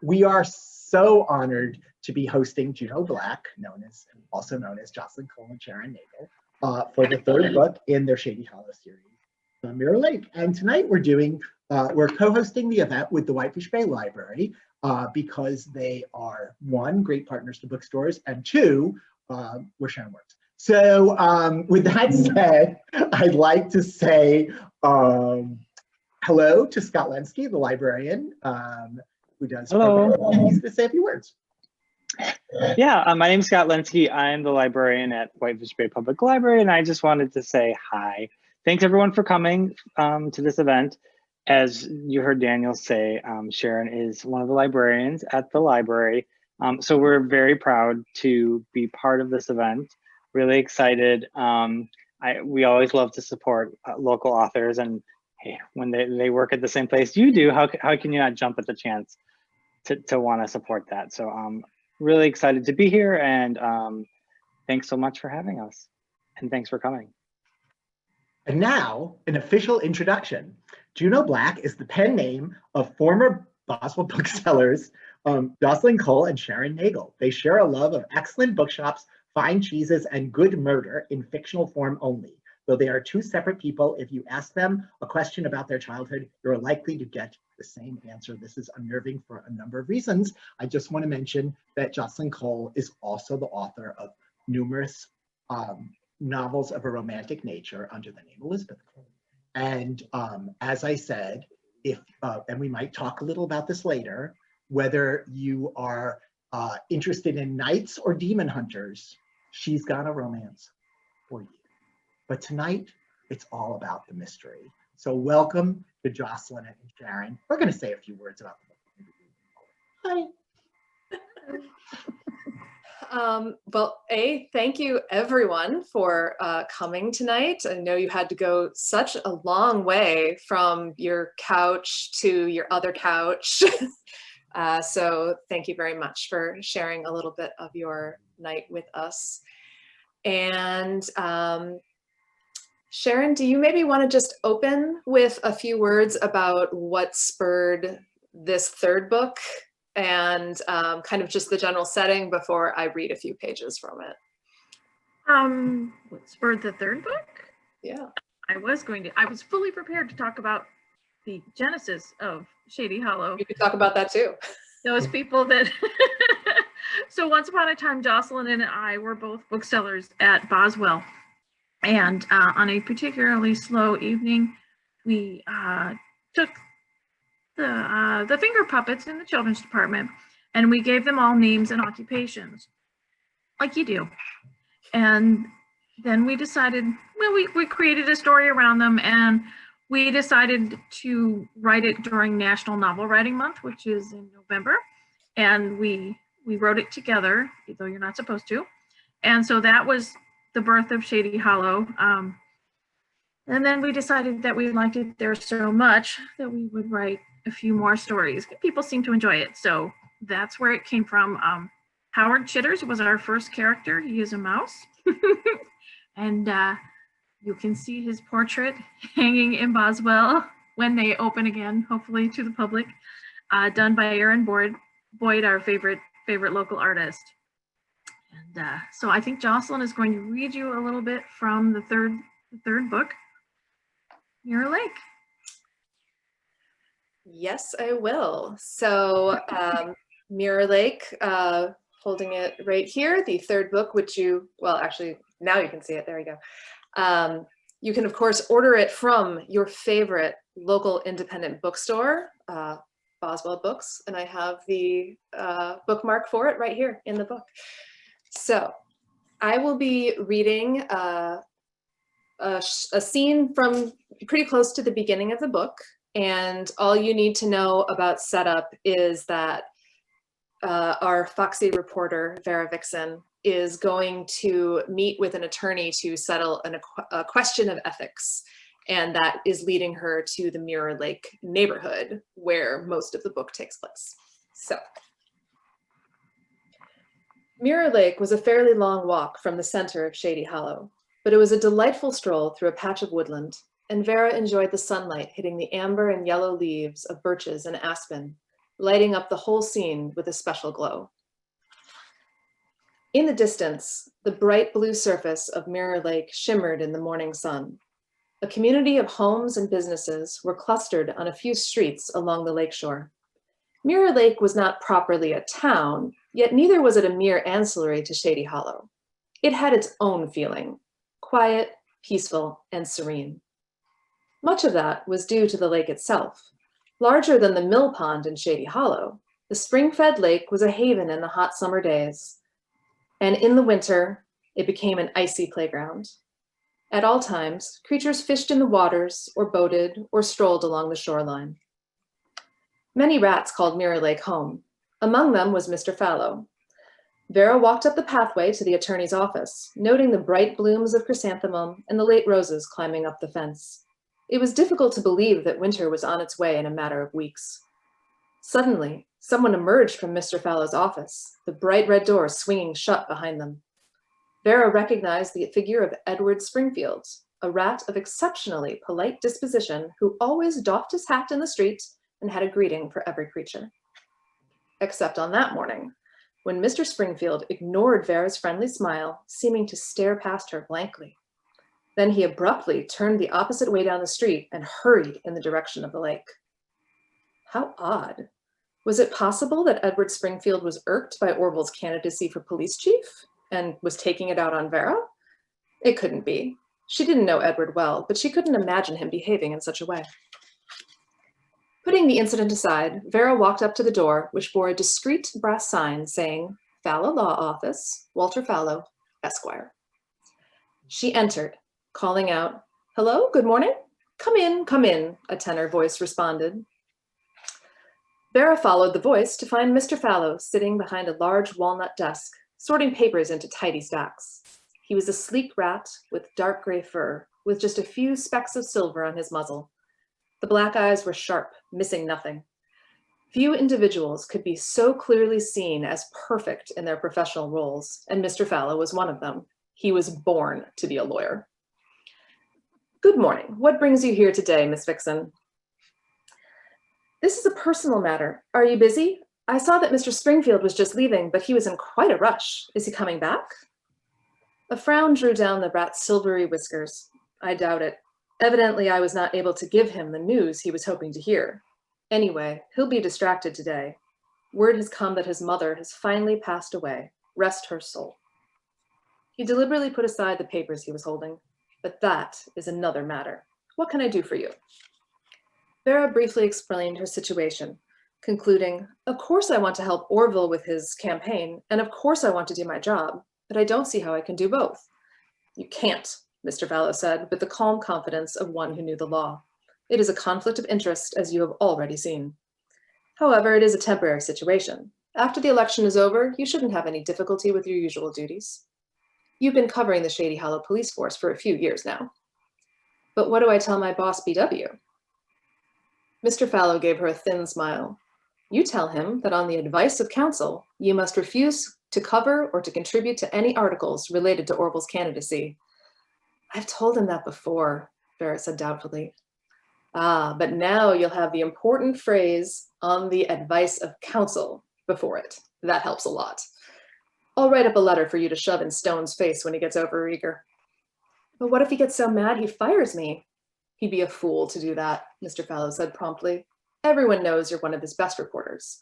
We are so honored to be hosting Juneau Black, also known as Jocelyn, Cole, and Sharon Nagel, for the third book in their Shady Hollow series, Mirror Lake. And tonight we're co-hosting the event with the Whitefish Bay Library because they are, one, great partners to bookstores, and two, we're Sharon works. So with that said, I'd like to say hello to Scott Lenski, the librarian, who does. Hello. He's to say a few words. Yeah, my name is Scott Lenski. I'm the librarian at Whitefish Bay Public Library, and I just wanted to say hi. Thanks everyone for coming to this event. As you heard Daniel say, Sharon is one of the librarians at the library. So we're very proud to be part of this event. Really excited. We always love to support local authors, and hey, when they work at the same place you do, how can you not jump at the chance to want to support that? So really excited to be here, and thanks so much for having us, and thanks for coming. And now, an official introduction. Juneau Black is the pen name of former Boswell booksellers Jocelyn Cole and Sharon Nagel. They share a love of excellent bookshops, fine cheeses, and good murder in fictional form only. Though they are two separate people, if you ask them a question about their childhood, you're likely to get the same answer. This is unnerving for a number of reasons. I just want to mention that Jocelyn Cole is also the author of numerous novels of a romantic nature under the name Elizabeth Cole. And as I said, and we might talk a little about this later, whether you are interested in knights or demon hunters, she's got a romance for you. But tonight, it's all about the mystery. So welcome to Jocelyn and Sharon. We're going to say a few words about the book. Hi. Well, thank you everyone for coming tonight. I know you had to go such a long way from your couch to your other couch. So thank you very much for sharing a little bit of your night with us. And Sharon, do you maybe want to just open with a few words about what spurred this third book and kind of just the general setting before I read a few pages from it? What spurred the third book? Yeah. I was fully prepared to talk about the genesis of Shady Hollow. You could talk about that too. Those people that, so once upon a time, Jocelyn and I were both booksellers at Boswell. And on a particularly slow evening, we took the finger puppets in the children's department, and we gave them all names and occupations, like you do. And then we decided, well, we created a story around them, and we decided to write it during National Novel Writing Month, which is in November. And we wrote it together, though you're not supposed to. And so that was the birth of Shady Hollow. And then we decided that we liked it there so much that we would write a few more stories. People seem to enjoy it, so that's where it came from. Howard Chitters was our first character. He is a mouse. And you can see his portrait hanging in Boswell when they open again, hopefully to the public, done by Aaron Boyd, our favorite local artist. And so I think Jocelyn is going to read you a little bit from the third book, Mirror Lake. Yes, I will. So Mirror Lake, holding it right here, the third book, which actually now you can see it, there you go. You can of course order it from your favorite local independent bookstore, Boswell Books, and I have the bookmark for it right here in the book. So I will be reading a scene from pretty close to the beginning of the book, and all you need to know about setup is that our foxy reporter, Vera Vixen, is going to meet with an attorney to settle a question of ethics, and that is leading her to the Mirror Lake neighborhood where most of the book takes place. So Mirror Lake was a fairly long walk from the center of Shady Hollow, but it was a delightful stroll through a patch of woodland, and Vera enjoyed the sunlight hitting the amber and yellow leaves of birches and aspen, lighting up the whole scene with a special glow. In the distance, the bright blue surface of Mirror Lake shimmered in the morning sun. A community of homes and businesses were clustered on a few streets along the lakeshore. Mirror Lake was not properly a town, yet neither was it a mere ancillary to Shady Hollow. It had its own feeling, quiet, peaceful, and serene. Much of that was due to the lake itself. Larger than the mill pond in Shady Hollow, the spring-fed lake was a haven in the hot summer days, and in the winter, it became an icy playground. At all times, creatures fished in the waters, or boated, or strolled along the shoreline. Many rats called Mirror Lake home. Among them was Mr. Fallow. Vera walked up the pathway to the attorney's office, noting the bright blooms of chrysanthemum and the late roses climbing up the fence. It was difficult to believe that winter was on its way in a matter of weeks. Suddenly, someone emerged from Mr. Fallow's office, the bright red door swinging shut behind them. Vera recognized the figure of Edward Springfield, a rat of exceptionally polite disposition who always doffed his hat in the street and had a greeting for every creature. Except on that morning, when Mr. Springfield ignored Vera's friendly smile, seeming to stare past her blankly. Then he abruptly turned the opposite way down the street and hurried in the direction of the lake. How odd. Was it possible that Edward Springfield was irked by Orville's candidacy for police chief and was taking it out on Vera? It couldn't be. She didn't know Edward well, but she couldn't imagine him behaving in such a way. Putting the incident aside, Vera walked up to the door, which bore a discreet brass sign saying, Fallow Law Office, Walter Fallow, Esquire. She entered, calling out, Hello, good morning. Come in, a tenor voice responded. Vera followed the voice to find Mr. Fallow sitting behind a large walnut desk, sorting papers into tidy stacks. He was a sleek rat with dark gray fur, with just a few specks of silver on his muzzle. The black eyes were sharp, missing nothing. Few individuals could be so clearly seen as perfect in their professional roles, and Mr. Fallow was one of them. He was born to be a lawyer. Good morning. What brings you here today, Miss Vixen? This is a personal matter. Are you busy? I saw that Mr. Springfield was just leaving, but he was in quite a rush. Is he coming back? A frown drew down the rat's silvery whiskers. I doubt it. Evidently, I was not able to give him the news he was hoping to hear. Anyway, he'll be distracted today. Word has come that his mother has finally passed away. Rest her soul. He deliberately put aside the papers he was holding. But that is another matter. What can I do for you? Vera briefly explained her situation, concluding, Of course I want to help Orville with his campaign, and of course I want to do my job, but I don't see how I can do both. You can't, Mr. Fallow said, with the calm confidence of one who knew the law. It is a conflict of interest, as you have already seen. However, it is a temporary situation. After the election is over, you shouldn't have any difficulty with your usual duties. You've been covering the Shady Hollow police force for a few years now. But what do I tell my boss, BW? Mr. Fallow gave her a thin smile. You tell him that on the advice of counsel, you must refuse to cover or to contribute to any articles related to Orville's candidacy. I've told him that before, Vera said doubtfully. Ah, but now you'll have the important phrase, on the advice of counsel, before it. That helps a lot. I'll write up a letter for you to shove in Stone's face when he gets overeager. But what if he gets so mad he fires me? He'd be a fool to do that, Mr. Fallow said promptly. Everyone knows you're one of his best reporters.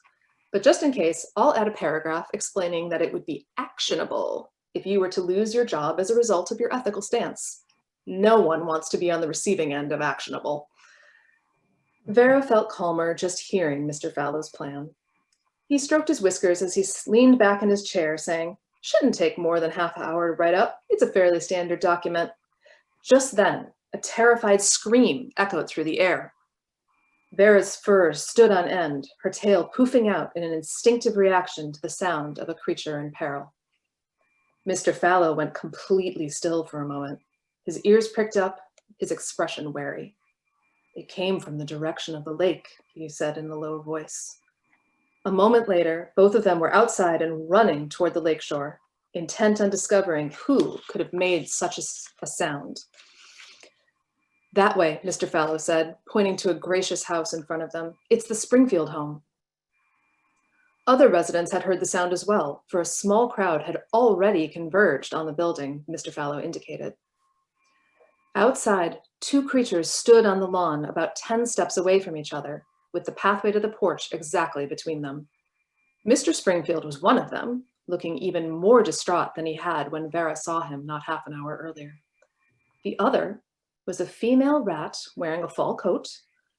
But just in case, I'll add a paragraph explaining that it would be actionable if you were to lose your job as a result of your ethical stance. No one wants to be on the receiving end of actionable. Vera felt calmer just hearing Mr. Fallow's plan. He stroked his whiskers as he leaned back in his chair, saying, Shouldn't take more than half an hour to write up. It's a fairly standard document. Just then, a terrified scream echoed through the air. Vera's fur stood on end, her tail poofing out in an instinctive reaction to the sound of a creature in peril. Mr. Fallow went completely still for a moment, his ears pricked up, his expression wary. It came from the direction of the lake, he said in a low voice. A moment later, both of them were outside and running toward the lakeshore, intent on discovering who could have made such a sound. That way, Mr. Fallow said, pointing to a gracious house in front of them. It's the Springfield home. Other residents had heard the sound as well, for a small crowd had already converged on the building Mr. Fallow indicated. Outside, two creatures stood on the lawn about 10 steps away from each other, with the pathway to the porch exactly between them. Mr. Springfield was one of them, looking even more distraught than he had when Vera saw him not half an hour earlier. The other was a female rat wearing a fall coat,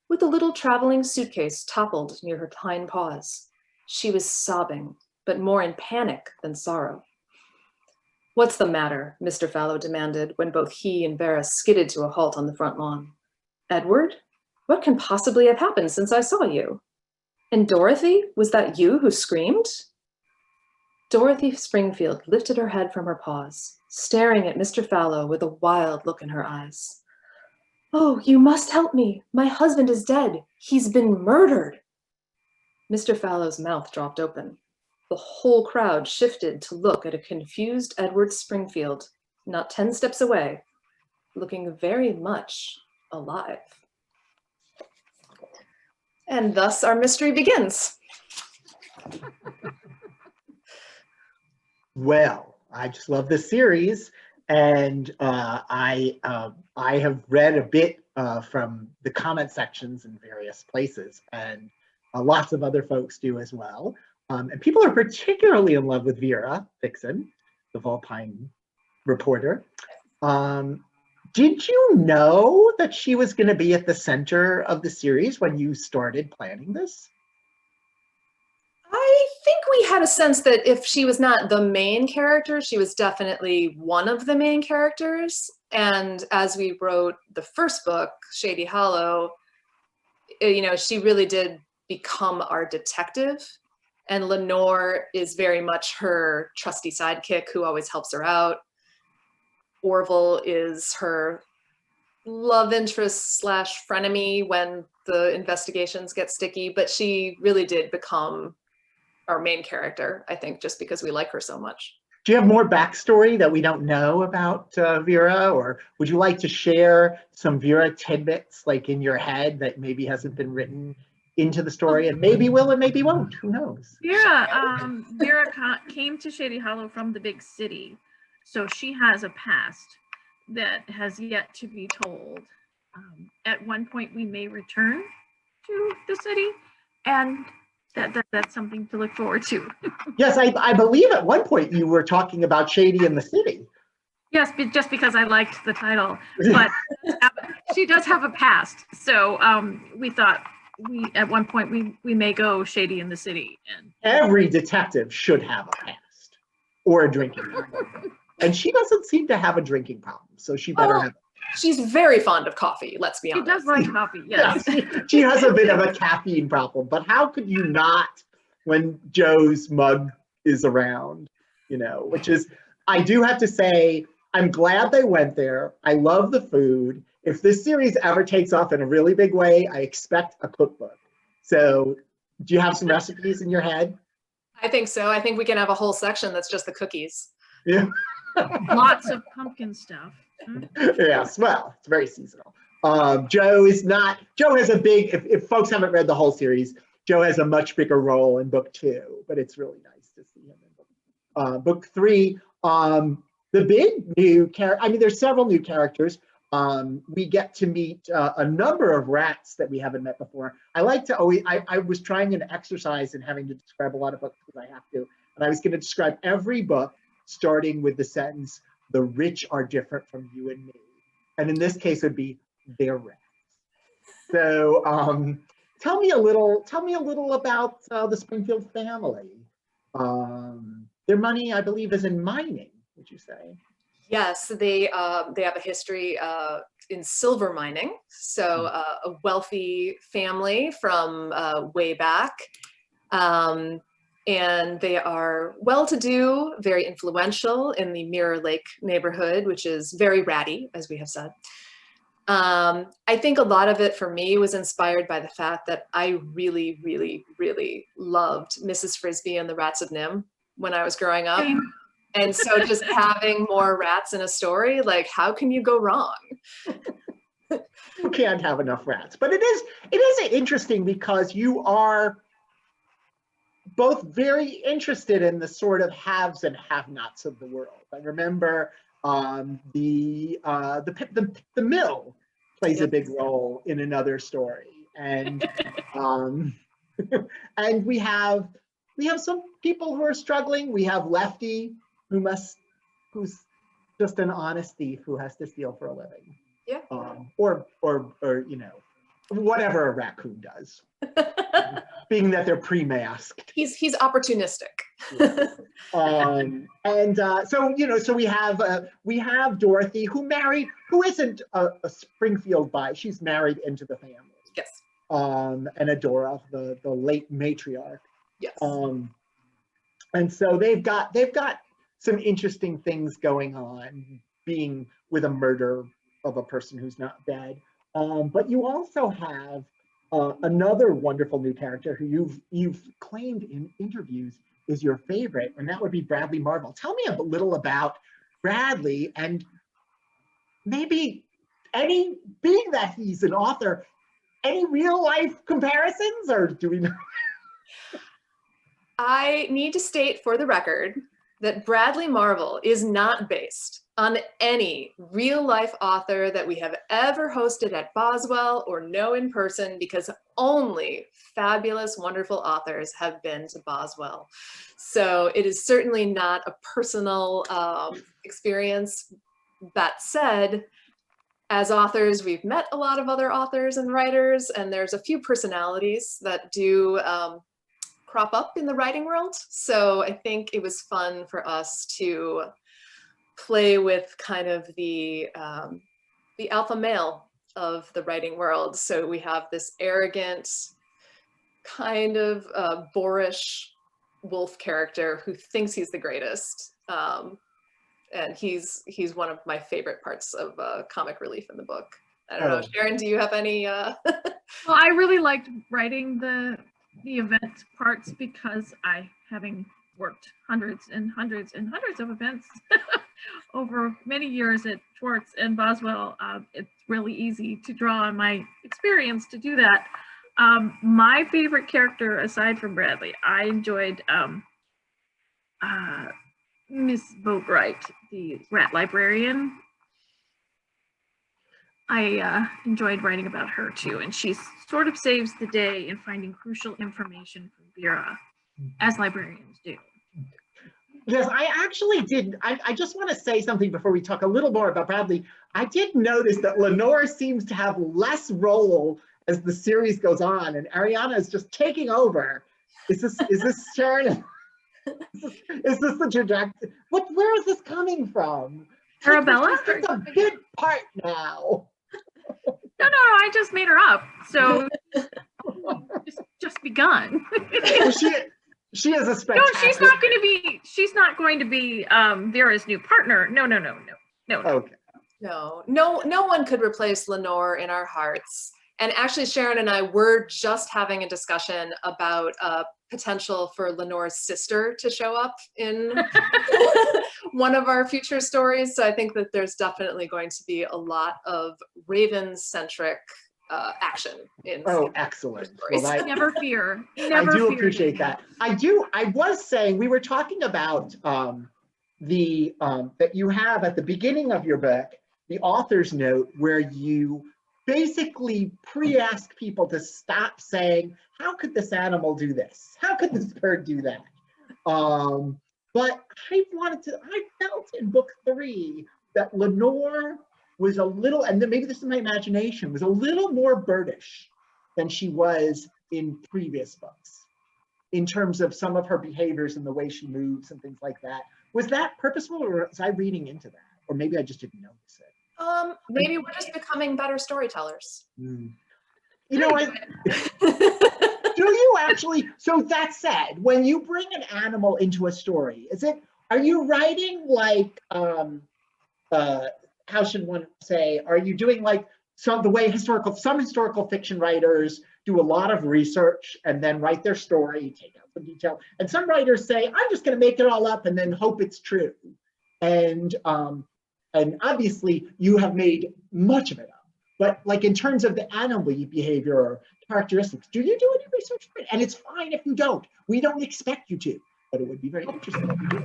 with a little traveling suitcase toppled near her hind paws. She was sobbing, but more in panic than sorrow. "What's the matter?" Mr. Fallow demanded when both he and Vera skidded to a halt on the front lawn. "Edward, what can possibly have happened since I saw you? And Dorothy, was that you who screamed?" Dorothy Springfield lifted her head from her paws, staring at Mr. Fallow with a wild look in her eyes. "Oh, you must help me. My husband is dead. He's been murdered." Mr. Fallow's mouth dropped open. The whole crowd shifted to look at a confused Edward Springfield, not 10 steps away, looking very much alive. And thus our mystery begins. Well, I just love this series, and I have read a bit from the comment sections in various places, and lots of other folks do as well. And people are particularly in love with Vera Vixen, the Vulpine reporter. Did you know that she was going to be at the center of the series when you started planning this? I think we had a sense that if she was not the main character, she was definitely one of the main characters. And as we wrote the first book, Shady Hollow, you know, she really did become our detective. And Lenore is very much her trusty sidekick who always helps her out. Orville is her love interest / frenemy when the investigations get sticky, but she really did become our main character, I think, just because we like her so much. Do you have more backstory that we don't know about Vera, or would you like to share some Vera tidbits like in your head that maybe hasn't been written into the story, and maybe will and maybe won't, who knows? Vera came to Shady Hollow from the big city, so she has a past that has yet to be told. At one point we may return to the city, and that's something to look forward to. Yes, I believe at one point you were talking about Shady in the City. Yes, just because I liked the title, but she does have a past, so we thought at one point we may go Shady in the City. And every detective should have a past or a drinking problem. And she doesn't seem to have a drinking problem, so she better have. She's very fond of coffee, let's be honest. She does like coffee, yes. She has a bit of a caffeine problem, but how could you not when Joe's mug is around, you know, which is, I do have to say, I'm glad they went there. I love the food. If this series ever takes off in a really big way, I expect a cookbook. So do you have some recipes in your head? I think so. I think we can have a whole section that's just the cookies. Yeah. Lots of pumpkin stuff. Yes, well, it's very seasonal. Joe has a big, if folks haven't read the whole series, Joe has a much bigger role in book 2, but it's really nice to see him in book 3. The big new character, I mean, there's several new characters. We get to meet a number of rats that we haven't met before. I like to always, I was trying an exercise in having to describe a lot of books because I have to, and I was going to describe every book starting with the sentence, "The rich are different from you and me." And in this case, it would be, "They're rats." So tell me a little about the Springfield family. Their money, I believe, is in mining, would you say? Yes, they have a history in silver mining. So a wealthy family from way back. And they are well-to-do, very influential in the Mirror Lake neighborhood, which is very ratty, as we have said. I think a lot of it for me was inspired by the fact that I really, really, really loved Mrs. Frisbee and the Rats of Nim when I was growing up. And so just having more rats in a story, like, how can you go wrong? You can't have enough rats. But it is interesting because you are both very interested in the sort of haves and have-nots of the world. I remember the mill plays a big role in another story, and and we have some people who are struggling. We have Lefty, who's just an honest thief who has to steal for a living. Yeah. Or you know, whatever a raccoon does, being that they're pre-masked. He's opportunistic. Yeah. So you know, so we have Dorothy, who isn't a Springfield by. She's married into the family. Yes. And Adora, the late matriarch. Yes. And so they've got some interesting things going on, being with a murder of a person who's not dead. But you also have another wonderful new character who you've claimed in interviews is your favorite, and that would be Bradley Marvel. Tell me a little about Bradley, and maybe being that he's an author, any real life comparisons, or do we know? I need to state for the record that Bradley Marvel is not based on any real life author that we have ever hosted at Boswell or know in person, because only fabulous, wonderful authors have been to Boswell. So it is certainly not a personal experience. That said, as authors, we've met a lot of other authors and writers, and there's a few personalities that do crop up in the writing world. So I think it was fun for us to play with kind of the alpha male of the writing world. So we have this arrogant, kind of boorish wolf character who thinks he's the greatest. And he's one of my favorite parts of comic relief in the book. I don't know, Sharon, do you have any? Well, I really liked writing the event parts because having worked hundreds and hundreds and hundreds of events over many years at Schwartz and Boswell, it's really easy to draw on my experience to do that. My favorite character, aside from Bradley, I enjoyed Miss Boatwright, the rat librarian. I enjoyed writing about her too, and she sort of saves the day in finding crucial information from Vera, as librarians do. Yes, I actually did. I just want to say something before we talk a little more about Bradley. I did notice that Lenore seems to have less role as the series goes on, and Ariana is just taking over. Is this Sharon? Is this the trajectory? Where is this coming from? Arabella? It's a big part now. No, I just made her up. So it's just begun. She is a spectacular. No, she's not going to be Vera's new partner. No. Okay. No one could replace Lenore in our hearts. And actually, Sharon and I were just having a discussion about potential for Lenore's sister to show up in one of our future stories. So I think that there's definitely going to be a lot of Raven-centric action in. Oh, excellent. Well, never fear. I do appreciate that. I was saying, we were talking about that you have at the beginning of your book, the author's note, where you basically pre-ask people to stop saying, how could this animal do this? How could this bird do that? But I felt in book 3 that Lenore was a little, and maybe this is my imagination, was a little more birdish than she was in previous books in terms of some of her behaviors and the way she moves and things like that. Was that purposeful, or was I reading into that? Or maybe I just didn't notice it. Maybe we're just becoming better storytellers. You know, do you actually, so that said, when you bring an animal into a story, are you writing like, how should one say, are you doing like some historical fiction writers do a lot of research and then write their story, take out some detail, and some writers say, I'm just gonna make it all up and then hope it's true. And obviously you have made much of it up. But like in terms of the animal behavior or characteristics, do you do any research? And it's fine if you don't. We don't expect you to, but it would be very interesting if you do.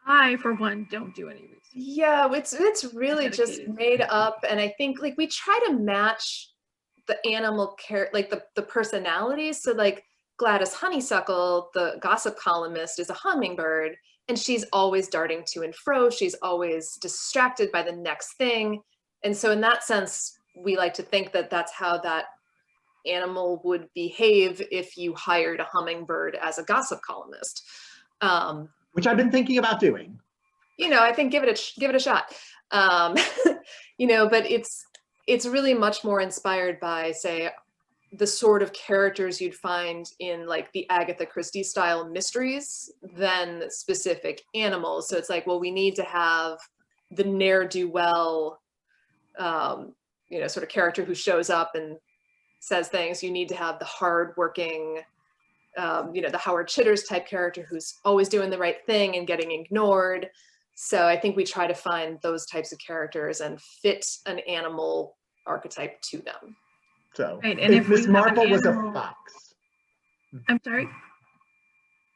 I, for one, don't do any research. Yeah, it's really just Dedicated. made up, and I think like we try to match the animal like the personalities. So like Gladys Honeysuckle, the gossip columnist, is a hummingbird, and she's always darting to and fro. She's always distracted by the next thing, and so in that sense, we like to think that that's how that animal would behave if you hired a hummingbird as a gossip columnist. Which I've been thinking about doing. You know, I think give it a shot. You know, but it's really much more inspired by, say, the sort of characters you'd find in like the Agatha Christie style mysteries than specific animals. So it's like, well, we need to have the ne'er-do-well, you know, sort of character who shows up and says things. You need to have the hardworking, you know, the Howard Chitters type character who's always doing the right thing and getting ignored. So I think we try to find those types of characters and fit an animal archetype to them. So Right, and if if Miss we have an Marple was a animal- fox. I'm sorry?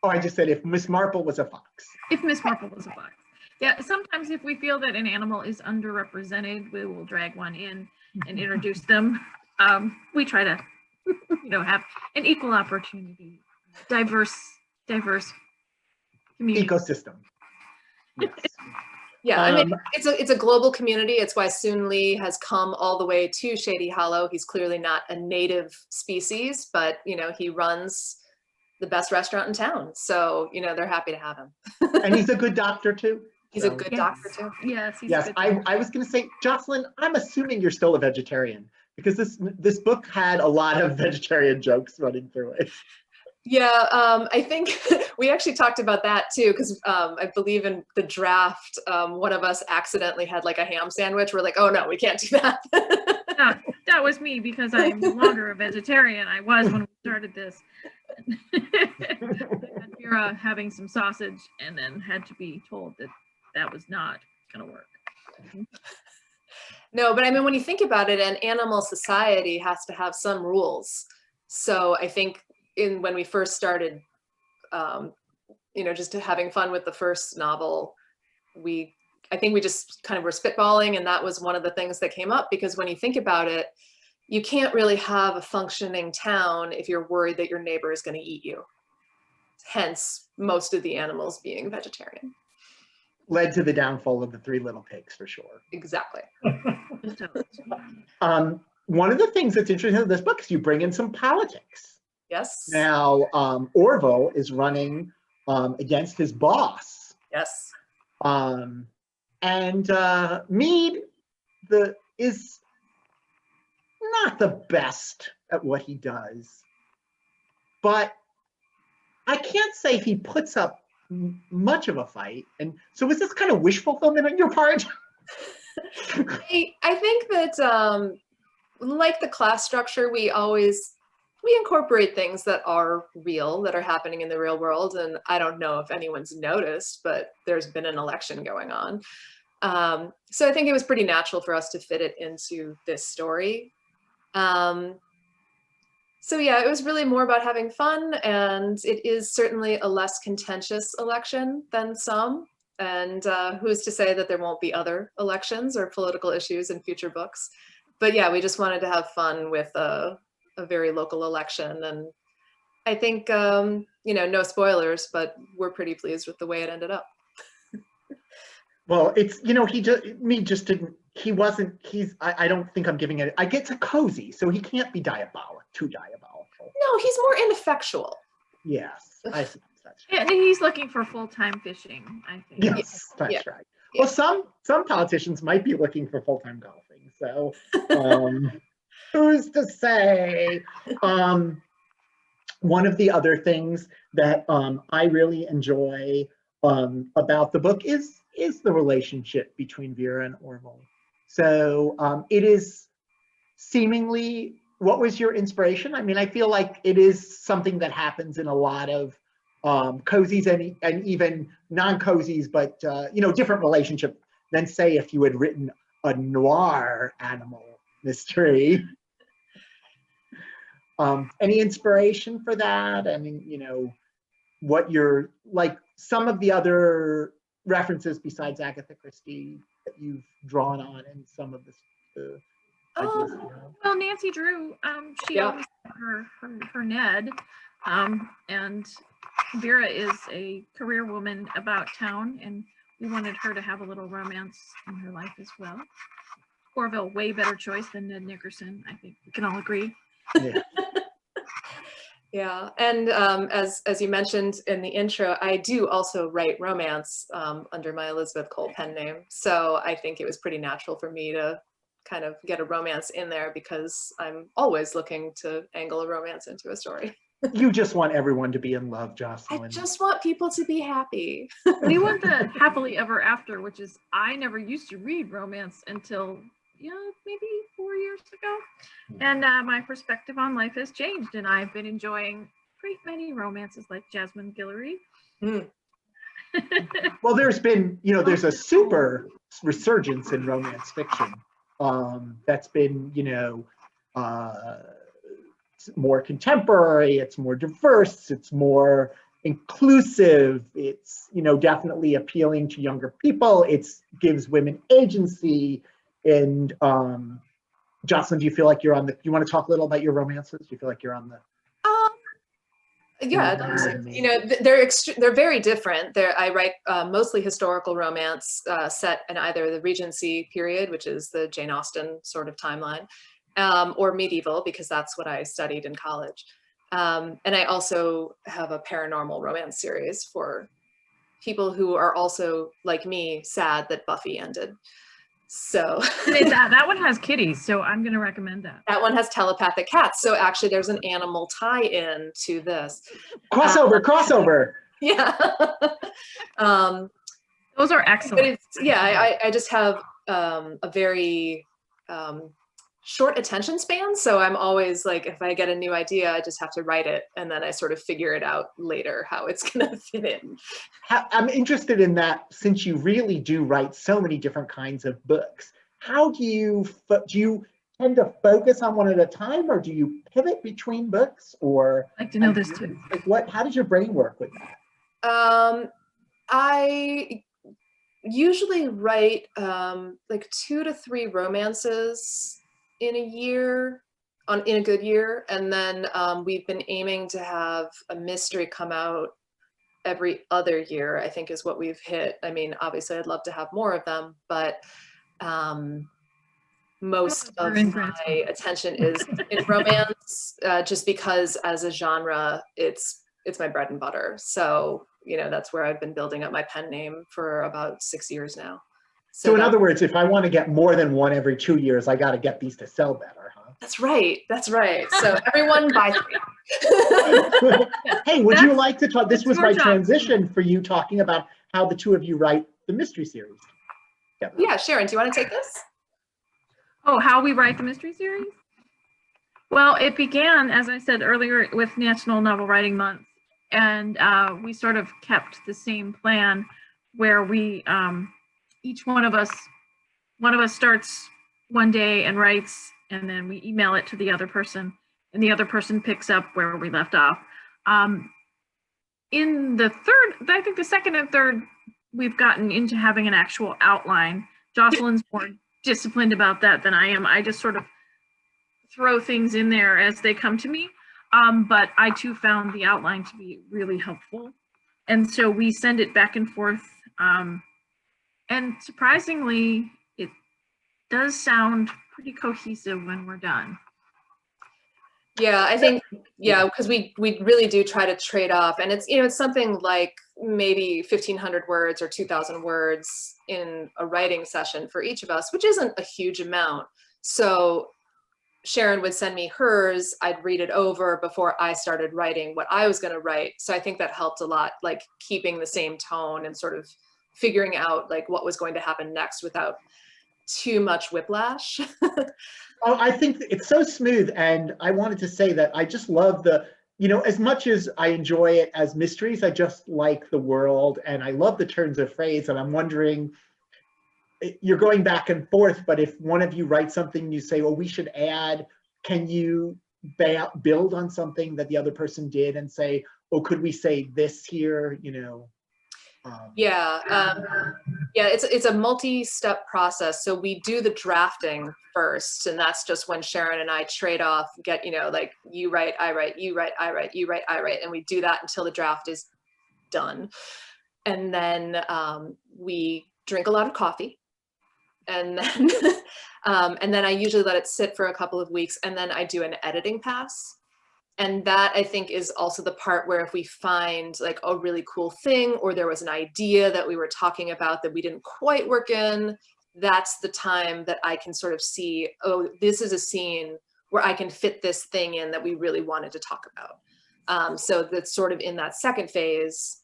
Oh, I just said if Miss Marple was a fox. If Miss Marple was a fox. Yeah, sometimes if we feel that an animal is underrepresented, we will drag one in and introduce them. We try to, you know, have an equal opportunity, diverse community. Ecosystem. Yes. Yeah, I mean, it's a global community. It's why Soon Lee has come all the way to Shady Hollow. He's clearly not a native species, but you know, he runs the best restaurant in town. So, you know, they're happy to have him. And he's a good doctor too. He's So- a good Yes. doctor too. Yes, he's Yes, good. I was going to say, Jocelyn, I'm assuming you're still a vegetarian because this book had a lot of vegetarian jokes running through it. Yeah, I think we actually talked about that too, because I believe in the draft, one of us accidentally had like a ham sandwich. We're like, oh no, we can't do that. Yeah, that was me because I am no longer a vegetarian. I was when we started this. I had Vera having some sausage and then had to be told that that was not going to work. No, but I mean, when you think about it, an animal society has to have some rules. So I think when we first started, you know, just having fun with the first novel, I think we just kind of were spitballing, and that was one of the things that came up, because when you think about it, you can't really have a functioning town if you're worried that your neighbor is going to eat you. Hence, most of the animals being vegetarian. Led to the downfall of the Three Little Pigs for sure. Exactly. One of the things that's interesting in this book is you bring in some politics. Yes. Now, Orville is running against his boss. Yes. And Mead is not the best at what he does, but I can't say he puts up much of a fight. And so is this kind of wish fulfillment on your part? I think that like the class structure, we incorporate things that are real, that are happening in the real world. And I don't know if anyone's noticed, but there's been an election going on. So I think it was pretty natural for us to fit it into this story. So yeah, it was really more about having fun, and it is certainly a less contentious election than some. And who's to say that there won't be other elections or political issues in future books? But yeah, we just wanted to have fun with a very local election. And I think, you know, no spoilers, but we're pretty pleased with the way it ended up. Well, it's, you know, I don't think I'm giving it, I get to cozy, so he can't be too diabolical. No, he's more ineffectual. Yes, I suppose that's Yeah, right. and he's looking for full-time fishing, I think. Yes, that's Yeah. right. Yeah. Well, some politicians might be looking for full-time golfing, so who's to say? One of the other things that I really enjoy about the book is the relationship between Vera and Orville. So it is seemingly, what was your inspiration? I mean, I feel like it is something that happens in a lot of cozies and even non-cozies, but you know, different relationship than say if you had written a noir animal mystery. Any inspiration for that? I mean, you know, what you're like, some of the other references besides Agatha Christie that you've drawn on in some of the ideas you have? Well, Nancy Drew, she always had her Ned, and Vera is a career woman about town, and we wanted her to have a little romance in her life as well. Orville, way better choice than Ned Nickerson. I think we can all agree. Yeah. Yeah, and as you mentioned in the intro, I do also write romance under my Elizabeth Cole pen name. So I think it was pretty natural for me to kind of get a romance in there because I'm always looking to angle a romance into a story. You just want everyone to be in love, Jocelyn. I just want people to be happy. We want the happily ever after, which is, I never used to read romance until, maybe 4 years ago. And my perspective on life has changed, and I've been enjoying a great many romances like Jasmine Guillory. Mm. Well, there's been, there's a super resurgence in romance fiction that's been, it's more contemporary, it's more diverse, it's more inclusive, it's, definitely appealing to younger people, it gives women agency. And Jocelyn, do you feel like you're on you want to talk a little about your romances? Do you feel like you're on the? Yeah, they're very different. I write mostly historical romance set in either the Regency period, which is the Jane Austen sort of timeline, or medieval, because that's what I studied in college. And I also have a paranormal romance series for people who are also, like me, sad that Buffy ended. So that one has kitties, so I'm going to recommend that. That one has telepathic cats. So actually there's an animal tie-in to this. Crossover. Yeah. Those are excellent. But I just have a very short attention span. So I'm always like, if I get a new idea, I just have to write it. And then I sort of figure it out later how it's going to fit in. I'm interested in that, since you really do write so many different kinds of books. How do you tend to focus on one at a time, or do you pivot between books? Or I'd like to know this too. Like how does your brain work with that? I usually write like 2 to 3 romances in a year, in a good year, and then we've been aiming to have a mystery come out every other year, I think is what we've hit. I mean, obviously I'd love to have more of them, but most of my attention is in romance, just because as a genre, it's my bread and butter. So, that's where I've been building up my pen name for about 6 years now. So in other words, if I want to get more than one every 2 years, I got to get these to sell better, huh? That's right. So everyone buy 3. Hey, would you like to talk? This was my transition for you, talking about how the two of you write the mystery series. Yeah, Sharon, do you want to take this? Oh, how we write the mystery series? Well, it began, as I said earlier, with National Novel Writing Month. And we sort of kept the same plan where we, each one of us starts one day and writes, and then we email it to the other person, and the other person picks up where we left off. In the third, I think the second and third, we've gotten into having an actual outline. Jocelyn's more disciplined about that than I am. I just sort of throw things in there as they come to me. But I too found the outline to be really helpful. And so we send it back and forth. And surprisingly, it does sound pretty cohesive when we're done. Yeah, I think, because we really do try to trade off, and it's something like maybe 1,500 words or 2,000 words in a writing session for each of us, which isn't a huge amount. So Sharon would send me hers, I'd read it over before I started writing what I was going to write. So I think that helped a lot, like keeping the same tone and sort of figuring out like what was going to happen next without too much whiplash. Oh, I think it's so smooth. And I wanted to say that I just love as much as I enjoy it as mysteries, I just like the world and I love the turns of phrase. And I'm wondering, you're going back and forth, but if one of you writes something, you say, well, we should add, can you build on something that the other person did and say, oh, could we say this here, you know? Yeah, it's a multi-step process. So we do the drafting first, and that's just when Sharon and I trade off, you know, like you write, I write, you write, I write, you write, I write, and we do that until the draft is done. And then we drink a lot of coffee, and then I usually let it sit for a couple of weeks, and then I do an editing pass. And that, I think, is also the part where if we find like a really cool thing, or there was an idea that we were talking about that we didn't quite work in, that's the time that I can sort of see, oh, this is a scene where I can fit this thing in that we really wanted to talk about. So that's sort of in that second phase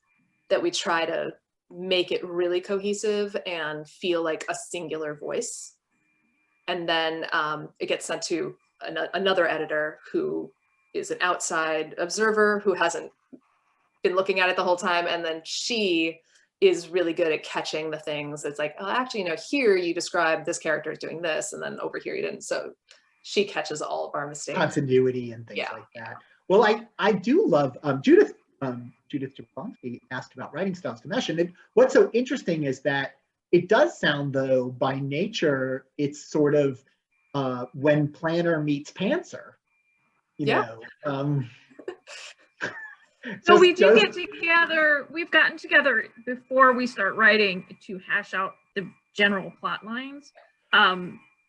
that we try to make it really cohesive and feel like a singular voice. And then it gets sent to another editor who is an outside observer who hasn't been looking at it the whole time. And then she is really good at catching the things. It's like, oh, actually, you know, here you described this character as doing this, and then over here you didn't. So she catches all of our mistakes. Continuity and things like that. Well, I do love, Judith Jablonski asked about writing styles to mesh. And what's so interesting is that it does sound, though, by nature, it's sort of when planner meets pantser. You know, so we do get together. We've gotten together before we start writing to hash out the general plot lines.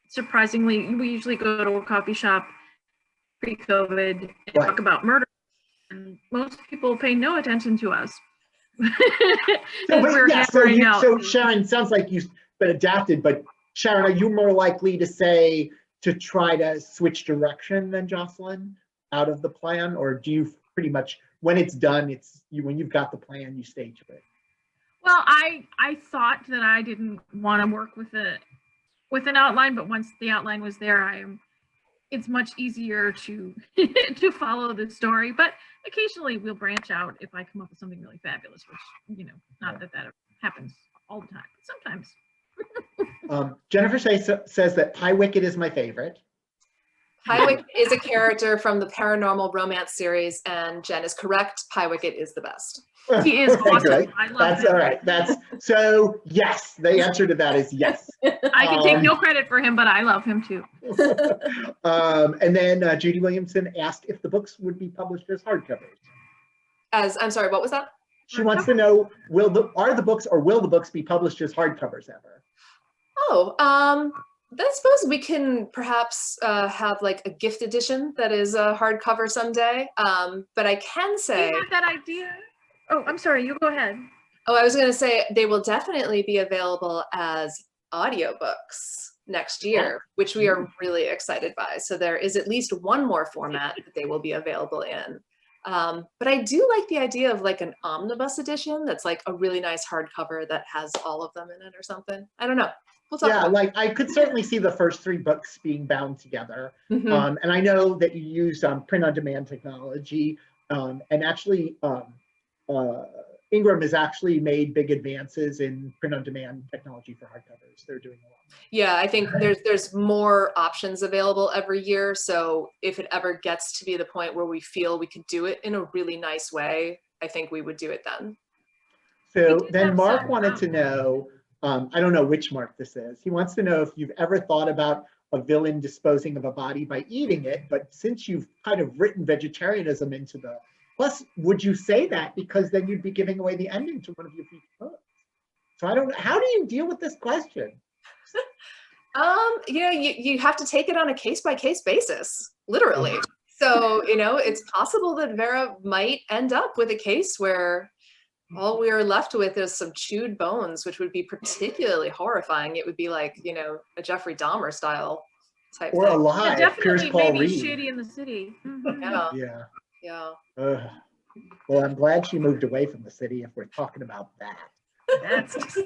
Surprisingly, we usually go to a coffee shop pre-COVID and talk about murder, and most people pay no attention to us. So Sharon, sounds like you've been adapted, but Sharon, are you more likely to try to switch direction than Jocelyn out of the plan, or do you pretty much, when it's done, when you've got the plan, you stay to it? Well, I thought that I didn't want to work with an outline, but once the outline was there, it's much easier to to follow the story. But occasionally we'll branch out if I come up with something really fabulous, which, you know, not that happens all the time, but sometimes. Jennifer says that Pyewicket is my favorite. Pyewicket is a character from the paranormal romance series, and Jen is correct. Pyewicket is the best. He is awesome. Great. I love That's him. all right. So yes, the answer to that is yes. I can take no credit for him, but I love him too. And then Judy Williamson asked if the books would be published as hardcovers. I'm sorry, what was that? She wants to know, will the books be published as hardcovers ever? Oh, I suppose we can perhaps have like a gift edition that is a hardcover someday. But I can say— You have that idea? Oh, I'm sorry, you go ahead. Oh, I was going to say they will definitely be available as audiobooks next year, which we are really excited by. So there is at least one more format that they will be available in. But I do like the idea of like an omnibus edition that's like a really nice hardcover that has all of them in it or something. I don't know. We'll talk about like I could certainly see the first 3 books being bound together. Mm-hmm. And I know that you use print-on-demand technology, and actually Ingram has actually made big advances in print-on-demand technology for hardcovers. They're doing a lot. Yeah, I think there's more options available every year. So if it ever gets to be the point where we feel we could do it in a really nice way, I think we would do it then. So then Mark wanted to know, I don't know which Mark this is. He wants to know if you've ever thought about a villain disposing of a body by eating it, but since you've kind of written vegetarianism into the, plus, would you say that because then you'd be giving away the ending to one of your future books? So I don't know, how do you deal with this question? You know, you have to take it on a case-by-case basis, literally. So, you know, it's possible that Vera might end up with a case where all we are left with is some chewed bones, which would be particularly horrifying. It would be like, you know, a Jeffrey Dahmer style type or thing. alive, definitely Paul maybe Reed. Shady in the City. Yeah. Well, I'm glad she moved away from the city if we're talking about that. That's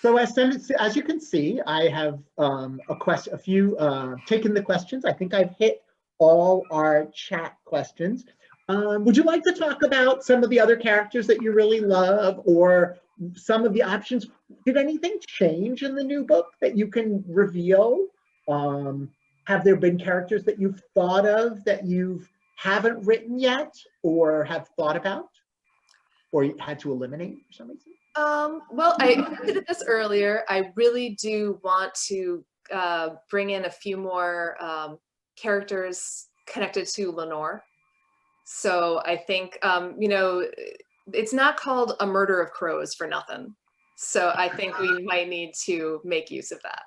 So as you can see, I have a few taken the questions. I think I've hit all our chat questions. Would you like to talk about some of the other characters that you really love, or some of the options? Did anything change in the new book that you can reveal? Have there been characters that you've thought of that you haven't written yet or have thought about or you had to eliminate for some reason? Well, I did this earlier. I really do want to bring in a few more characters connected to Lenore. So I think, you know, it's not called A Murder of Crows for nothing. So I think we might need to make use of that.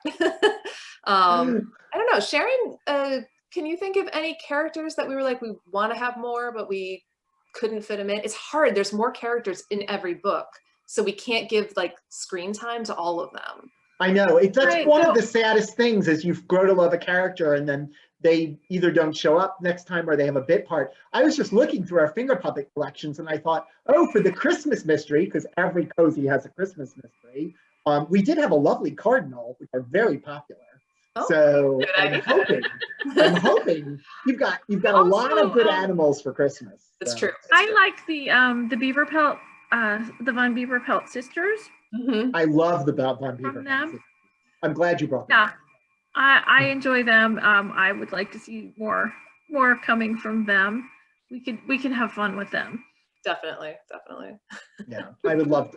I don't know, Sharon, can you think of any characters that we were like, we want to have more, but we couldn't fit them in? It's hard. There's more characters in every book. So we can't give like screen time to all of them. I know. That's Right, one so- of the saddest things is you grow to love a character and then they either don't show up next time or they have a bit part. I was just looking through our finger puppet collections and I thought, oh, for the Christmas mystery, because every cozy has a Christmas mystery, we did have a lovely cardinal, which are very popular. Oh, so good I'm idea. hoping you've got a lot of good animals for Christmas. That's so. true. I like the beaver pelt, the Von Beaver Pelt sisters. I love the Von Beaver. From them? I'm glad you brought Yeah, that. I enjoy them. I would like to see more coming from them. We could have fun with them. Definitely. Yeah,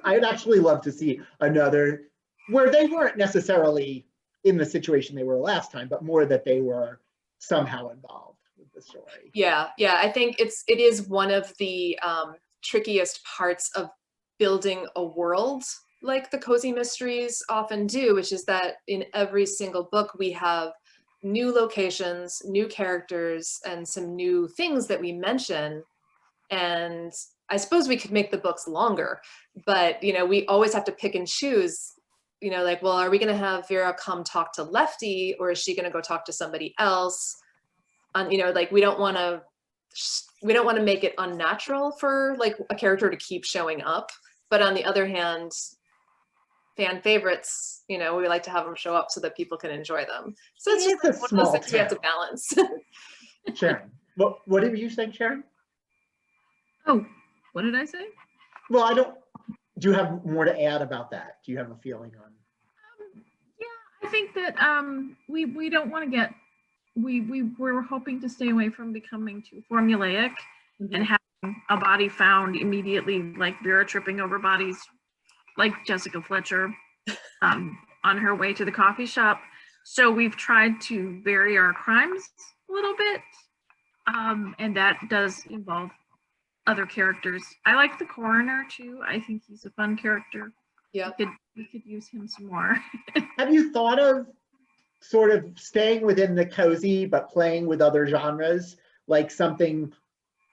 I'd actually love to see another where they weren't necessarily in the situation they were last time, but more that they were somehow involved with the story. Yeah. I think it is one of the trickiest parts of building a world like the cozy mysteries often do, which is that in every single book we have new locations, new characters, and some new things that we mention. And I suppose we could make the books longer, but you know, we always have to pick and choose, you know, like, well, are we going to have Vera come talk to Lefty, or is she going to go talk to somebody else? You know, like we don't want to make it unnatural for like a character to keep showing up, but on the other hand, fan favorites, you know, we like to have them show up so that people can enjoy them. So it's just like one of those things we have to balance. Sharon, what were you saying, Sharon? Oh, what did I say? Well, do you have more to add about that? Do you have a feeling on? Yeah, I think that we don't want to get we're hoping to stay away from becoming too formulaic and having a body found immediately, like Vera tripping over bodies, like Jessica Fletcher on her way to the coffee shop. So we've tried to vary our crimes a little bit, and that does involve other characters. I like the coroner too. I think he's a fun character. Yeah. We could use him some more. Have you thought of sort of staying within the cozy but playing with other genres, like something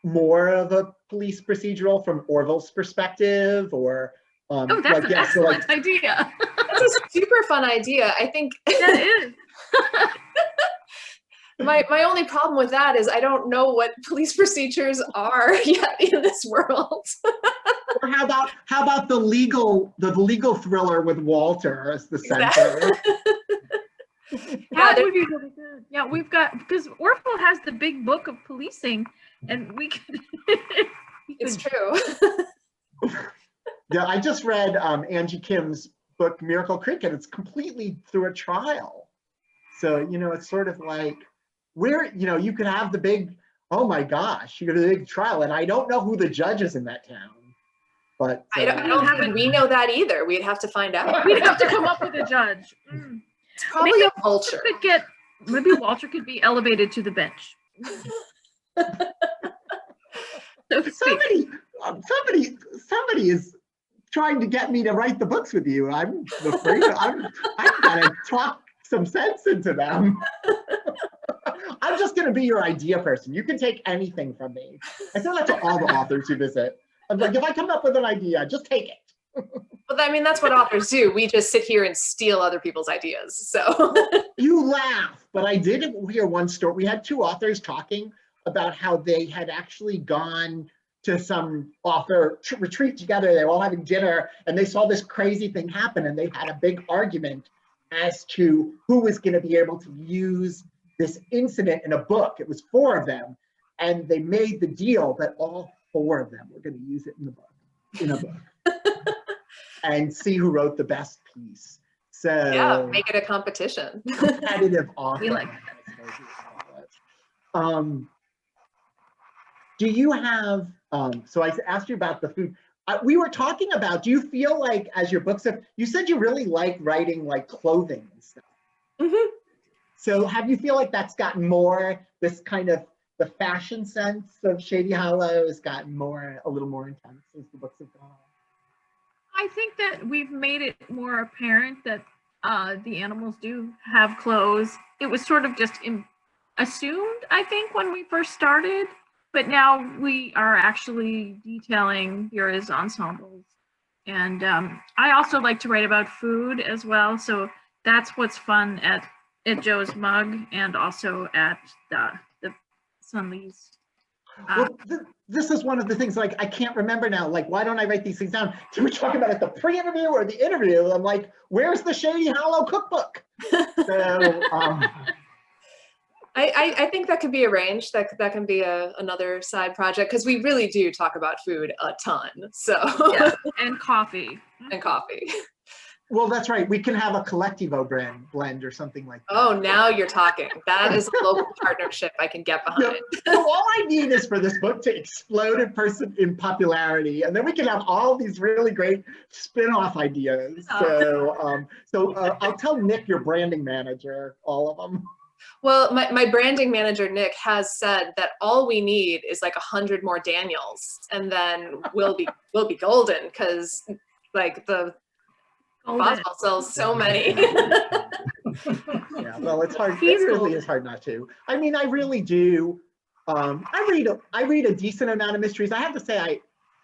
more of a police procedural from Orville's perspective, or Oh, that's an excellent idea. That's a super fun idea. I think That is. my only problem with that is I don't know what police procedures are yet in this world. Or how about the legal thriller with Walter as the center? That would be really good. Yeah, because Orville has the big book of policing, and we could. It's true. Yeah, I just read Angie Kim's book Miracle Creek, and it's completely through a trial. So, you know, it's sort of like you could have the big, oh my gosh, you could have the big trial, and I don't know who the judge is in that town. But I don't think we know that either. We'd have to find out. We'd have to come up with a judge. It's probably a vulture. Maybe Walter could be elevated to the bench. Somebody is trying to get me to write the books with you. I'm afraid I've got to talk some sense into them. I'm just going to be your idea person. You can take anything from me. I say that to all the authors who visit. I'm like, if I come up with an idea, just take it. Well, I mean, that's what authors do. We just sit here and steal other people's ideas. So You laugh, but I did hear one story. We had two authors talking about how they had actually gone to some author retreat together. They were all having dinner and they saw this crazy thing happen, and they had a big argument as to who was going to be able to use this incident in a book. It was 4 of them, and they made the deal that all 4 of them were going to use it in a book. and see who wrote the best piece. So yeah, make it a competition. Competitive author. We like Do you have, so I asked you about the food. We were talking about, do you feel like as your books have, you said you really like writing like clothing and stuff. Mm-hmm. So have you feel like that's gotten more, this kind of, the fashion sense of Shady Hollow has gotten more, a little more intense as the books have gone on? I think that we've made it more apparent that the animals do have clothes. It was sort of just assumed, I think, when we first started, but now we are actually detailing Vera's ensembles. And I also like to write about food as well, so that's what's fun at Joe's Mug and also at the Sunlee's. Well, this is one of the things, like, I can't remember now, like, why don't I write these things down? Did we talk about it the pre-interview or the interview? I'm like, where's the Shady Hollow cookbook? So, I think that could be arranged. That can be another side project, because we really do talk about food a ton. So Yeah, and coffee. And coffee. well, that's right. We can have a Collectivo blend or something like that. Oh, now you're talking. That is a local partnership I can get behind. So all I need is for this book to explode in popularity, and then we can have all these really great spin-off ideas. So, I'll tell Nick, your branding manager, all of them. Well, my branding manager, Nick, has said that all we need is like 100 more Daniels, and then we'll be golden, because like the Boswell sells so many. Yeah, well, it's hard. It really is hard not to. I mean, I really do. I read a decent amount of mysteries. I have to say,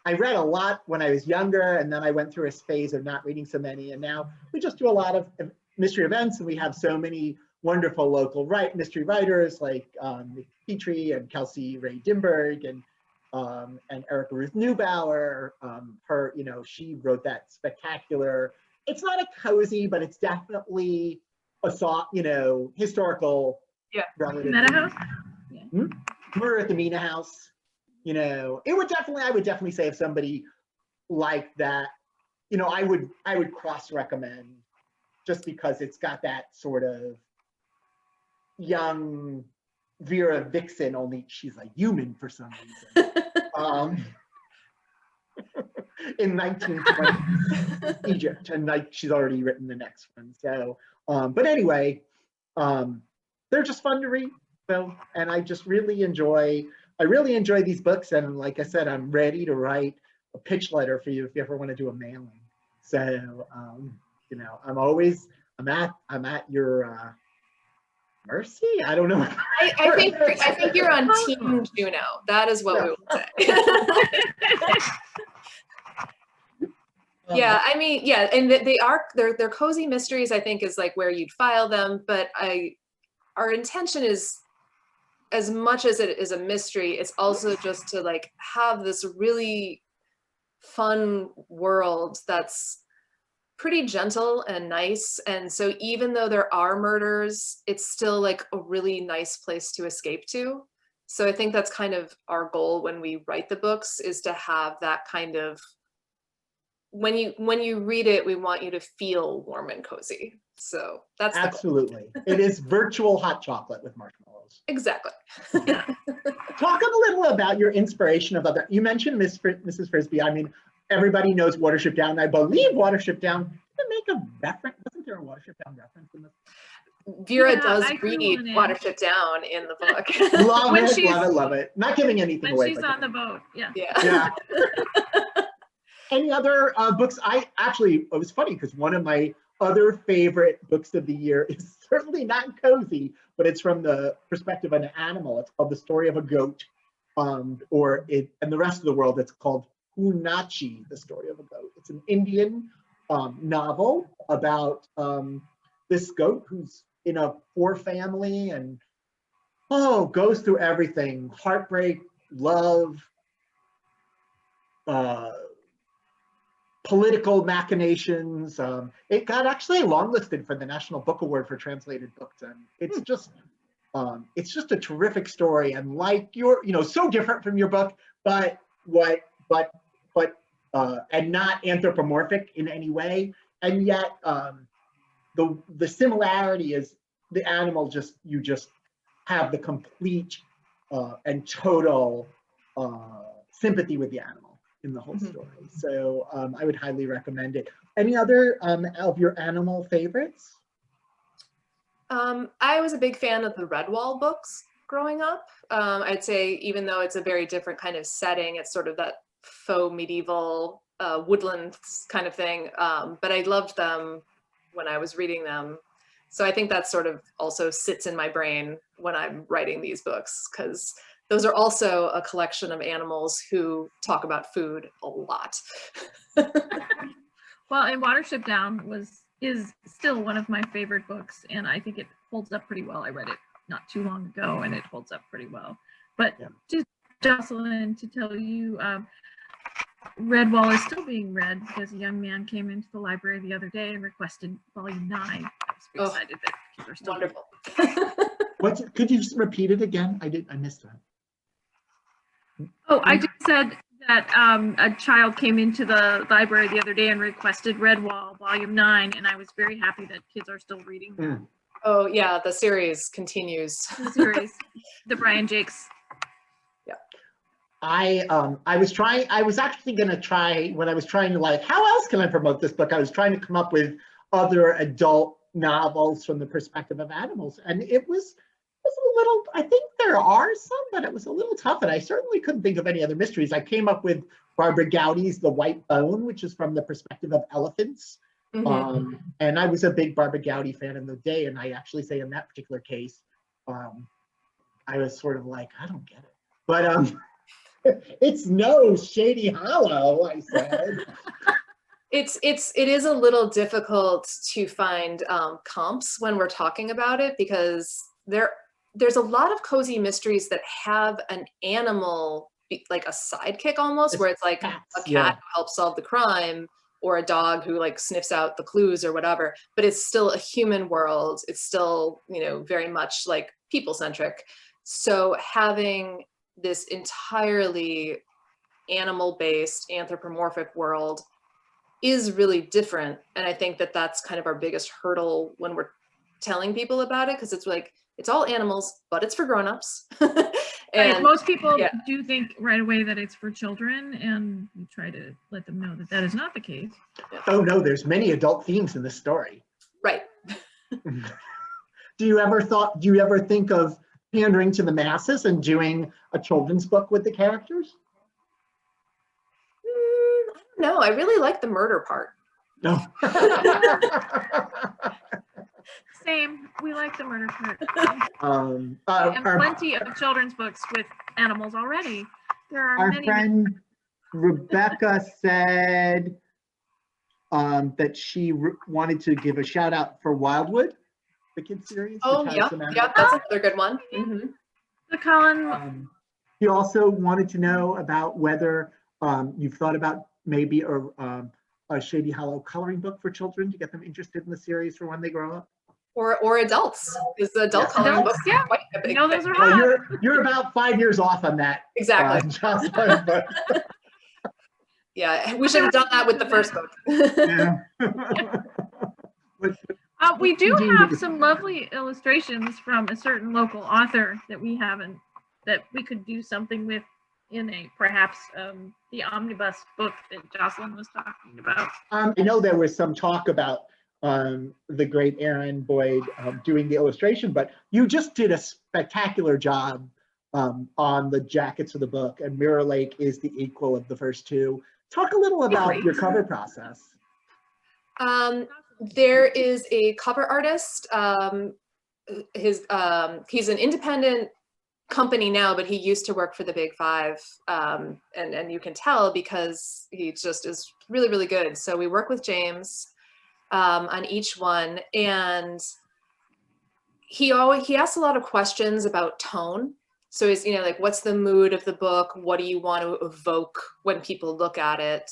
I read a lot when I was younger, and then I went through a phase of not reading so many, and now we just do a lot of mystery events, and we have so many wonderful local mystery writers like Nick Petrie and Kelsey Ray Dimberg and Erica Ruth Neubauer. Her, she wrote that spectacular. It's not a cozy, but it's definitely a historical. Yeah. Relative. Meta House. Yeah. Murder at the Mina House. I would definitely say if somebody like that, I would cross recommend, just because it's got that sort of young Vera Vixen, only she's a human for some reason. In 1920 Egypt, and like she's already written the next one. So, but anyway, they're just fun to read. So, and I just really enjoy these books. And like I said, I'm ready to write a pitch letter for you if you ever want to do a mailing. So, I'm at your mercy. I don't know. I think you're on Team Juneau. That is what we would say. Yeah, I mean, yeah, and they're cozy mysteries, I think, is like where you'd file them, but our intention is, as much as it is a mystery, it's also just to like have this really fun world that's pretty gentle and nice. And so even though there are murders, it's still like a really nice place to escape to. So I think that's kind of our goal when we write the books, is to have that kind of, when you read it, we want you to feel warm and cozy. So that's absolutely. It is virtual hot chocolate with marshmallows. Exactly. Talk a little about your inspiration of other. You mentioned Mrs. Frisbee. I mean, everybody knows Watership Down. I believe Watership Down. Did it make a reference? Wasn't there a Watership Down reference in this? Vera does read Watership Down in the book. Love it. Not giving anything away. When she's on the boat. Yeah. Any other books? It was funny because one of my other favorite books of the year is certainly not cozy, but it's from the perspective of an animal. It's called The Story of a Goat. And the rest of the world, it's called Hunachi, The Story of a Goat. It's an Indian novel about this goat who's in a poor family and goes through everything: heartbreak, love, political machinations. It got actually longlisted for the National Book Award for translated books, and it's just a terrific story. And like so different from your book, but and not anthropomorphic in any way. And yet the similarity is the animal you just have the complete and total sympathy with the animal in the whole story. So I would highly recommend it. Any other of your animal favorites? I was a big fan of the Redwall books growing up. I'd say even though it's a very different kind of setting, it's sort of that faux medieval woodland kind of thing. But I loved them when I was reading them. So I think that sort of also sits in my brain when I'm writing these books, because those are also a collection of animals who talk about food a lot. Well, and Watership Down is still one of my favorite books, and I think it holds up pretty well. I read it not too long ago, and it holds up pretty well. But just Jocelyn, to tell you, Redwall is still being read because a young man came into the library the other day and requested volume 9. I was excited that kids are still wonderful. Could you just repeat it again? I missed that. Oh, I just said that a child came into the library the other day and requested Redwall volume 9, and I was very happy that kids are still reading that. Oh yeah, the series continues. The series, the Brian Jakes. Yeah. I was actually going to try, when I was trying to like, how else can I promote this book? I was trying to come up with other adult novels from the perspective of animals. And it was a little, I think there are some, but it was a little tough. And I certainly couldn't think of any other mysteries. I came up with Barbara Gowdy's The White Bone, which is from the perspective of elephants. And I was a big Barbara Gowdy fan in the day. And I actually say in that particular case, I was sort of like, I don't get it. But it's no Shady Hollow, I said. It is a little difficult to find comps when we're talking about it, because there's a lot of cozy mysteries that have an animal, like a sidekick almost, where it's like a cat who helps solve the crime, or a dog who like sniffs out the clues or whatever, but it's still a human world. It's still, you know, very much like people-centric. So having this entirely animal-based anthropomorphic world is really different. And I think that that's kind of our biggest hurdle when we're telling people about it, because it's like, it's all animals, but it's for grown-ups. And most people do think right away that it's for children, and we try to let them know that that is not the case. Oh no, there's many adult themes in this story. Right. Do you ever think of pandering to the masses and doing a children's book with the characters? No, I really like the murder part. No. Same. We like the murder part. And plenty of children's books with animals already. There are our many. friend Rebecca said that she wanted to give a shout out for Wildwood, the kids series. Oh yeah, that's another good one. The Colin. He also wanted to know about whether you've thought about maybe a Shady Hollow coloring book for children to get them interested in the series for when they grow up. Or adults, because the adult coloring books are quite a big those are hot. Well, you're about 5 years off on that. Exactly. Jocelyn, but yeah, we should have done that with the first book. yeah. We do have some lovely illustrations from a certain local author that we could do something with in a perhaps the omnibus book that Jocelyn was talking about. I know there was some talk about the great Aaron Boyd doing the illustration, but you just did a spectacular job on the jackets of the book, and Mirror Lake is the equal of the first two. Talk a little about your cover process. There is a cover artist. He's an independent company now, but he used to work for the Big Five, and you can tell because he just is really, really good. So we work with James on each one, and he asks a lot of questions about tone. So he's, you know, like, what's the mood of the book? What do you want to evoke when people look at it?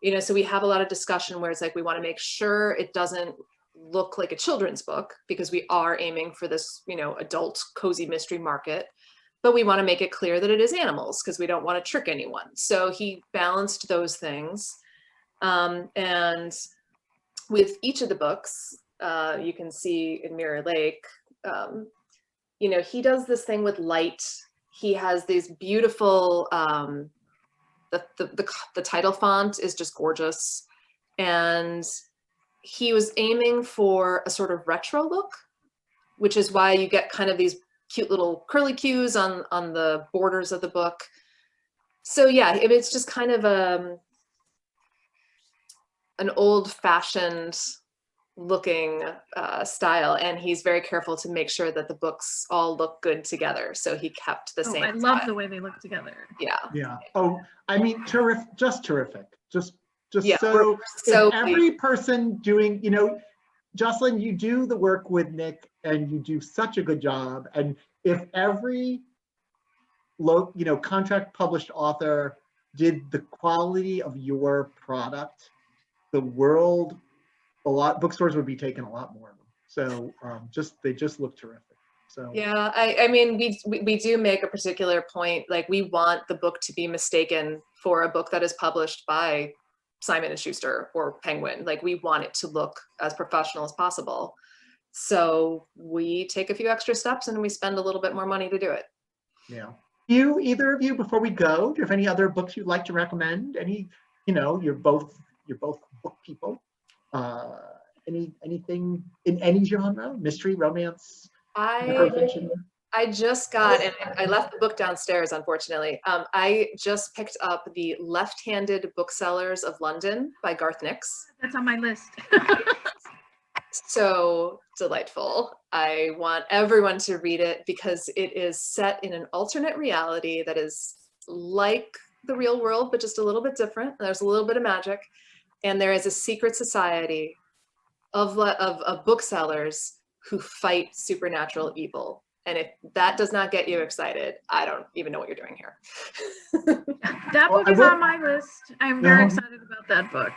You know, so we have a lot of discussion where it's like, we want to make sure it doesn't look like a children's book, because we are aiming for this, you know, adult cozy mystery market. but we want to make it clear that it is animals because we don't want to trick anyone. So he balanced those things. And with each of the books, you can see in Mirror Lake, you know, he does this thing with light. He has these beautiful, the title font is just gorgeous. And he was aiming for a sort of retro look, which is why you get kind of these cute little curly cues on the borders of the book. So yeah, it's just kind of an old-fashioned looking style, and he's very careful to make sure that the books all look good together. So he kept the same. I love the way they look together. Yeah. Yeah. Oh, I mean, terrific, just terrific. Just Yeah, so, so if every person doing, you know, Jocelyn, you do the work with Nick and you do such a good job. And if every you know, contract published author did the quality of your product, the world, bookstores would be taking a lot more of them. So they just look terrific. So yeah, I mean, we do make a particular point, like we want the book to be mistaken for a book that is published by Simon & Schuster or Penguin. Like we want it to look as professional as possible. So we take a few extra steps and we spend a little bit more money to do it. Yeah. Either of you, before we go, do you have any other books you'd like to recommend? Any, you know, you're both book people. Anything in any genre, mystery, romance? I just got, and I left the book downstairs, unfortunately. I just picked up the Left-Handed Booksellers of London by Garth Nix. That's on my list. So delightful. I want everyone to read it because it is set in an alternate reality that is like the real world, but just a little bit different. There's a little bit of magic. And there is a secret society of booksellers who fight supernatural evil. And if that does not get you excited, I don't even know what you're doing here. That book is on my list. I'm very excited about that book.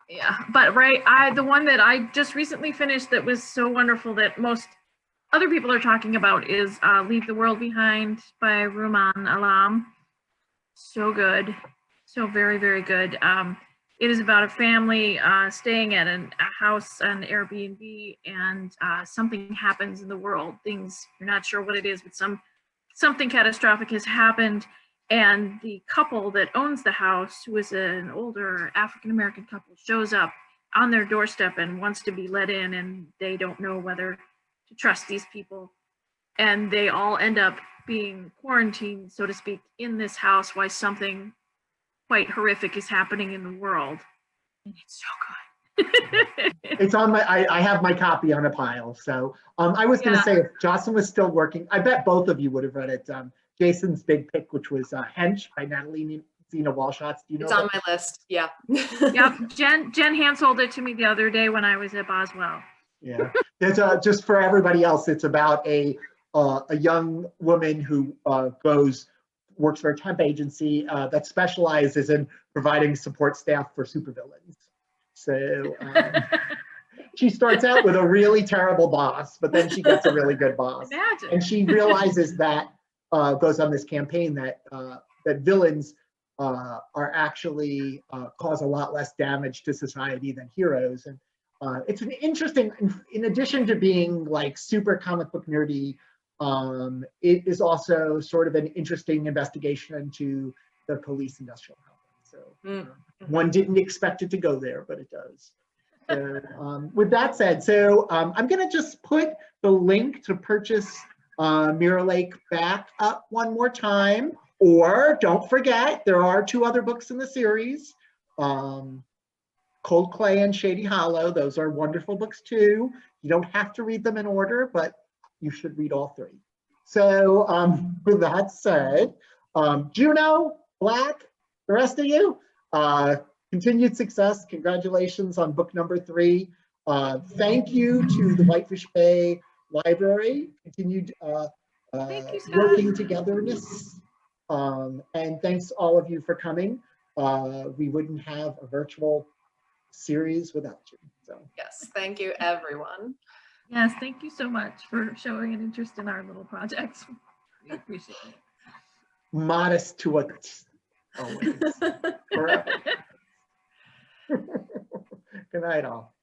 Yeah, but the one that I just recently finished that was so wonderful that most other people are talking about is Leave the World Behind by Rumaan Alam. So good. So very, very good. It is about a family staying at a house on Airbnb, and something happens in the world. Things, you're not sure what it is, but something catastrophic has happened. And the couple that owns the house, who is an older African-American couple, shows up on their doorstep and wants to be let in, and they don't know whether to trust these people. And they all end up being quarantined, so to speak, in this house while something quite horrific is happening in the world. And it's so good. It's on my, I have my copy on a pile. So I was going to say, if Jocelyn was still working, I bet both of you would have read it. Jason's big pick, which was Hench by Natalie Zena Walshatz. Do you know? It's on my list. Yeah. Yep. Jen hand sold it to me the other day when I was at Boswell. Yeah. There's just for everybody else, it's about a young woman who works for a temp agency that specializes in providing support staff for supervillains. So she starts out with a really terrible boss, but then she gets a really good boss. Imagine. And she realizes that, goes on this campaign that villains are actually cause a lot less damage to society than heroes. And it's an interesting, in addition to being like super comic book nerdy, it is also sort of an interesting investigation into the police industrial complex. So one didn't expect it to go there, but it does. So, with that said, I'm going to just put the link to purchase Mirror Lake back up one more time. Or don't forget, there are 2 other books in the series, Cold Clay and Shady Hollow. Those are wonderful books too. You don't have to read them in order, but you should read all 3. So with that said, Juneau, Black, the rest of you, continued success. Congratulations on book number 3. Thank you to the Whitefish Bay Library, continued working togetherness. And thanks all of you for coming. We wouldn't have a virtual series without you. So Yes, thank you everyone. Yes, thank you so much for showing an interest in our little projects. We appreciate it. Modest to what always. Forever. Good night, all.